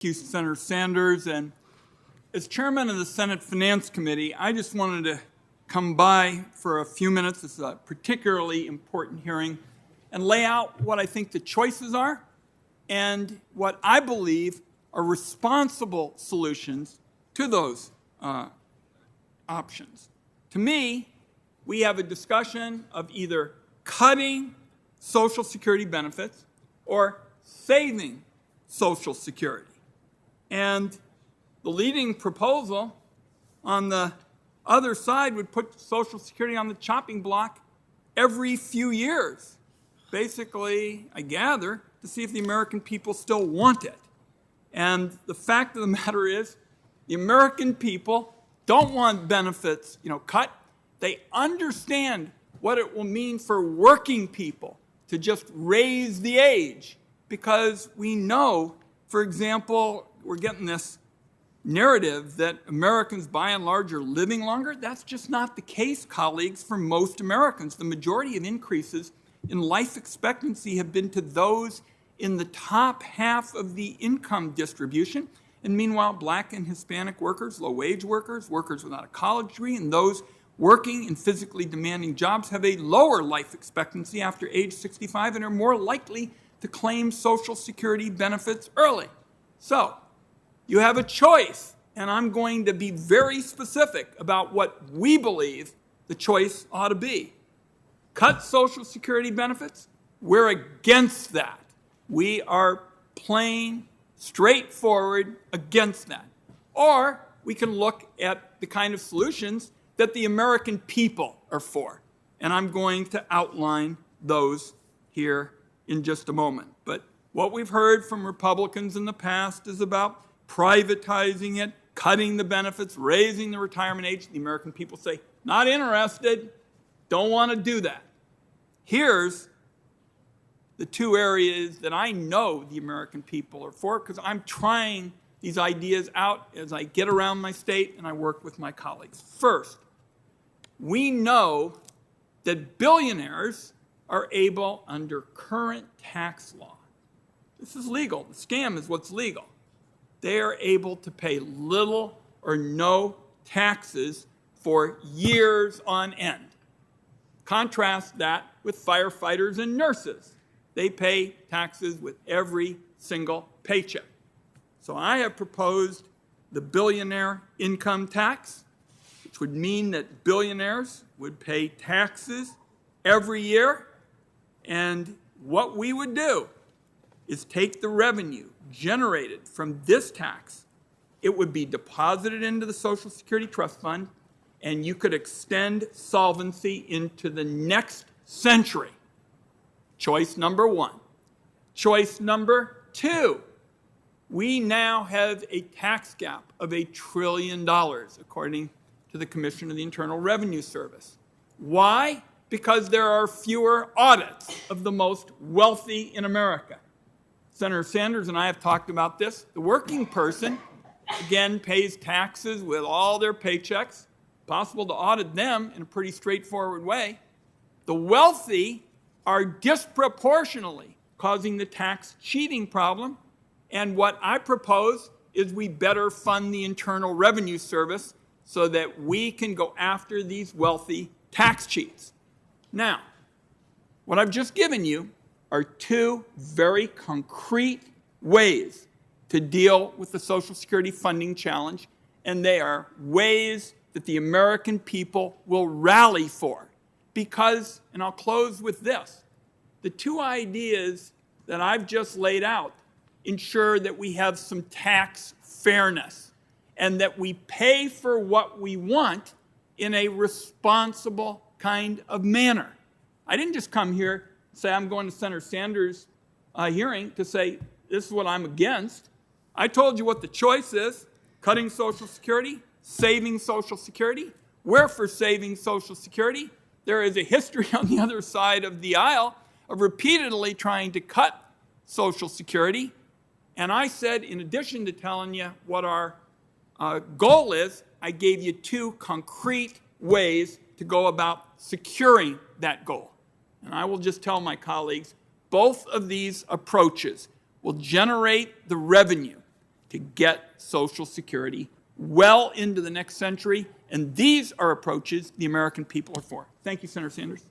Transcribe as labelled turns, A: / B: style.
A: Thank you, Senator Sanders. And as chairman of the Senate Finance Committee, I just wanted to come by for a few minutes. This is a particularly important hearing, and lay out what I think the choices are and what I believe are responsible solutions to those options. To me, we have a discussion of either cutting Social Security benefits or saving Social Security. And the leading proposal on the other side would put Social Security on the chopping block every few years, basically, I gather, to see if the American people still want it. And the fact of the matter is, the American people don't want benefits, cut. They understand what it will mean for working people to just raise the age, because we know, for example, we're getting this narrative that Americans by and large are living longer. That's just not the case, colleagues, for most Americans. The majority of increases in life expectancy have been to those in the top half of the income distribution. And meanwhile, Black and Hispanic workers, low-wage workers, workers without a college degree, and those working in physically demanding jobs have a lower life expectancy after age 65 and are more likely to claim Social Security benefits early. So, you have a choice, and I'm going to be very specific about what we believe the choice ought to be. Cut Social Security benefits? We're against that. We are plain, straightforward against that. Or we can look at the kind of solutions that the American people are for. And I'm going to outline those here in just a moment. But what we've heard from Republicans in the past is about privatizing it, cutting the benefits, raising the retirement age. The American people say, not interested, don't want to do that. Here's the two areas that I know the American people are for, because I'm trying these ideas out as I get around my state and I work with my colleagues. First, we know that billionaires are able, under current tax law, this is legal, the scam is what's legal, they are able to pay little or no taxes for years on end. Contrast that with firefighters and nurses. They pay taxes with every single paycheck. So I have proposed the billionaire income tax, which would mean that billionaires would pay taxes every year. And what we would do is take the revenue generated from this tax, it would be deposited into the Social Security Trust Fund, and you could extend solvency into the next century. Choice number one. Choice number two, we now have a tax gap of $1 trillion, according to the Commission of the Internal Revenue Service. Why? Because there are fewer audits of the most wealthy in America. Senator Sanders and I have talked about this. The working person, again, pays taxes with all their paychecks. Possible to audit them in a pretty straightforward way. The wealthy are disproportionately causing the tax cheating problem. And what I propose is we better fund the Internal Revenue Service so that we can go after these wealthy tax cheats. Now, what I've just given you are two very concrete ways to deal with the Social Security funding challenge, and they are ways that the American people will rally for. Because, and I'll close with this, the two ideas that I've just laid out ensure that we have some tax fairness and that we pay for what we want in a responsible kind of manner. I didn't just come here and say I'm going to Senator Sanders' hearing to say this is what I'm against. I told you what the choice is: cutting Social Security, saving Social Security. We're for saving Social Security. There is a history on the other side of the aisle of repeatedly trying to cut Social Security. And I said, in addition to telling you what our goal is, I gave you two concrete ways to go about securing that goal. And I will just tell my colleagues, both of these approaches will generate the revenue to get Social Security well into the next century, and these are approaches the American people are for. Thank you, Senator Sanders.